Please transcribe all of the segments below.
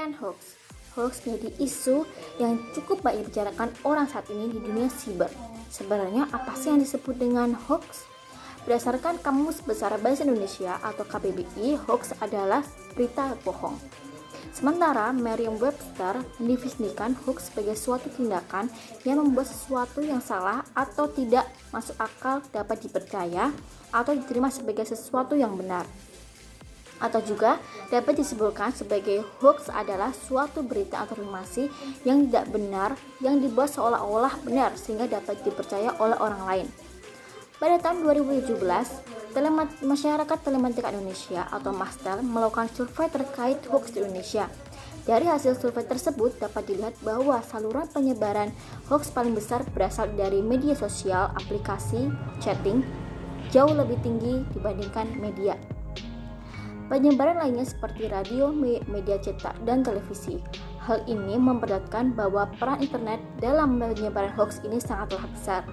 Pengertian hoax. Hoax menjadi isu yang cukup banyak dibicarakan orang saat ini di dunia siber. Sebenarnya apa sih yang disebut dengan hoax? Berdasarkan Kamus Besar Bahasa Indonesia atau KBBI, hoax adalah berita bohong. Sementara Merriam-Webster mendefinisikan hoax sebagai suatu tindakan yang membuat sesuatu yang salah atau tidak masuk akal dapat dipercaya atau diterima sebagai sesuatu yang benar. Atau juga dapat disebutkan sebagai hoax adalah suatu berita atau informasi yang tidak benar yang dibuat seolah-olah benar sehingga dapat dipercaya oleh orang lain. Pada tahun 2017, Masyarakat Telematika Indonesia atau MASTEL melakukan survei terkait hoax di Indonesia. Dari hasil survei tersebut dapat dilihat bahwa saluran penyebaran hoax paling besar berasal dari media sosial, aplikasi, chatting, jauh lebih tinggi dibandingkan media. Penyebaran lainnya seperti radio, media cetak, dan televisi. Hal ini memperlihatkan bahwa peran internet dalam penyebaran hoax ini sangatlah besar.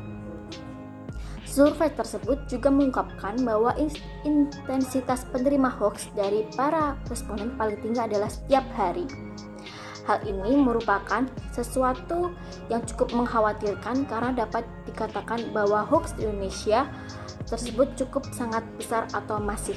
Survei tersebut juga mengungkapkan bahwa intensitas penerima hoax dari para responden paling tinggi adalah setiap hari. Hal ini merupakan sesuatu yang cukup mengkhawatirkan karena dapat dikatakan bahwa hoax di Indonesia tersebut cukup sangat besar atau masif.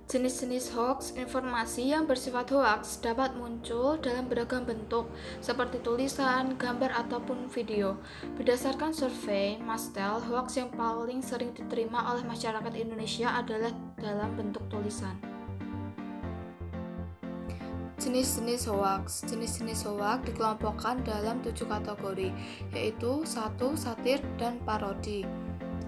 Jenis-jenis hoax, informasi yang bersifat hoax dapat muncul dalam beragam bentuk, seperti tulisan, gambar, ataupun video. Berdasarkan survei MASTEL, hoax yang paling sering diterima oleh masyarakat Indonesia adalah dalam bentuk tulisan. Jenis-jenis hoax dikelompokkan dalam 7 kategori, yaitu 1. Satir dan parodi.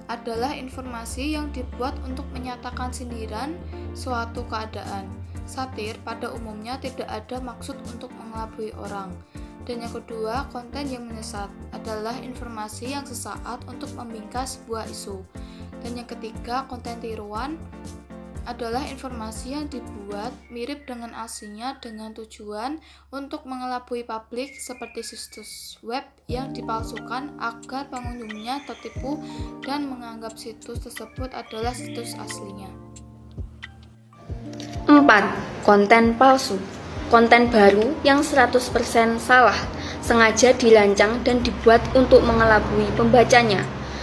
Adalah informasi yang dibuat untuk menyatakan sindiran suatu keadaan. Satir pada umumnya tidak ada maksud untuk mengelabui orang. Dan yang kedua, konten yang menyesat adalah informasi yang sesaat untuk membingkai sebuah isu. Dan yang ketiga, konten tiruan adalah informasi yang dibuat mirip dengan aslinya dengan tujuan untuk mengelabui publik seperti situs web yang dipalsukan agar pengunjungnya tertipu dan menganggap situs tersebut adalah situs aslinya. 4. Konten palsu. Konten baru yang 100% salah, sengaja dirancang dan dibuat untuk mengelabui pembacanya.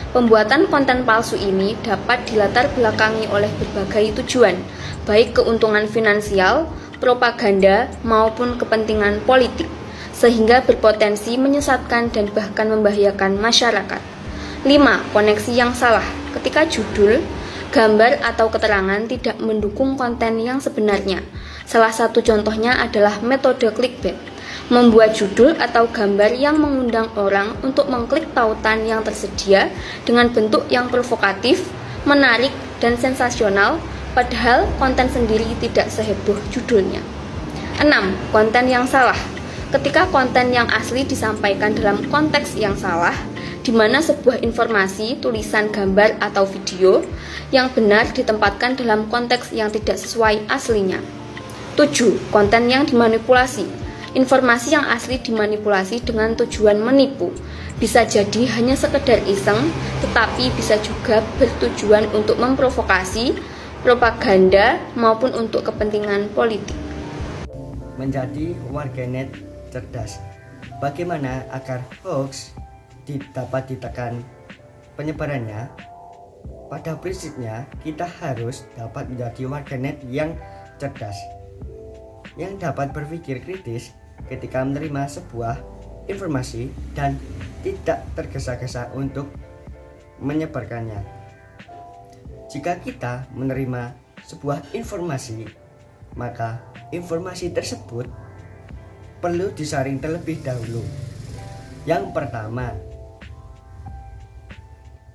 Pembuatan konten palsu ini dapat dilatar belakangi oleh berbagai tujuan, baik keuntungan finansial, propaganda, maupun kepentingan politik, sehingga berpotensi menyesatkan dan bahkan membahayakan masyarakat. 5. Koneksi yang salah. Ketika judul, gambar, atau keterangan tidak mendukung konten yang sebenarnya. Salah satu contohnya adalah metode clickbait, membuat judul atau gambar yang mengundang orang untuk mengklik tautan yang tersedia dengan bentuk yang provokatif, menarik, dan sensasional, padahal konten sendiri tidak seheboh judulnya. 6. Konten yang salah. Ketika konten yang asli disampaikan dalam konteks yang salah, di mana sebuah informasi, tulisan, gambar, atau video yang benar ditempatkan dalam konteks yang tidak sesuai aslinya. 7. Konten yang dimanipulasi. Informasi yang asli dimanipulasi dengan tujuan menipu. Bisa jadi hanya sekedar iseng, tetapi bisa juga bertujuan untuk memprovokasi, propaganda, maupun untuk kepentingan politik. Menjadi warganet cerdas. Bagaimana agar hoax dapat ditekan penyebarannya? Pada prinsipnya, kita harus dapat menjadi warganet yang cerdas, yang dapat berpikir kritis ketika menerima sebuah informasi dan tidak tergesa-gesa untuk menyebarkannya. Jika kita menerima sebuah informasi, maka informasi tersebut perlu disaring terlebih dahulu. Yang pertama,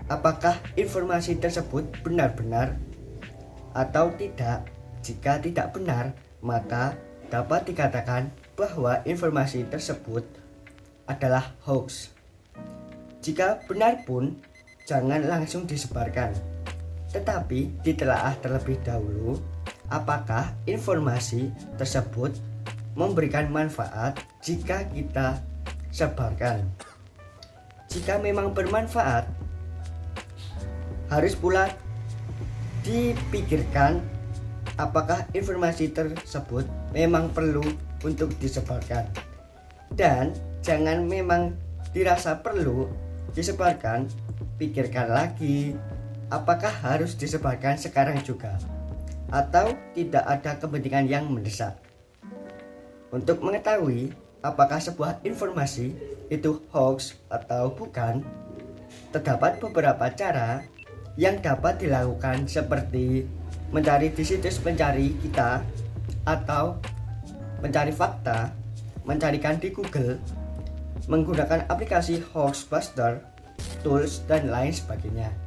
apakah informasi tersebut benar-benar atau tidak? Jika tidak benar, maka dapat dikatakan bahwa informasi tersebut adalah hoax. Jika benar pun, jangan langsung disebarkan, tetapi ditelaah terlebih dahulu apakah informasi tersebut memberikan manfaat jika kita sebarkan. Jika memang bermanfaat, harus pula dipikirkan apakah informasi tersebut memang perlu untuk disebarkan. Dan jangan memang dirasa perlu disebarkan, pikirkan lagi apakah harus disebarkan sekarang juga atau tidak ada kepentingan yang mendesak. Untuk mengetahui apakah sebuah informasi itu hoax atau bukan, terdapat beberapa cara yang dapat dilakukan seperti mencari di situs pencari kita atau mencari fakta, mencarikan di Google, menggunakan aplikasi Hoaxbuster, Tools, dan lain sebagainya.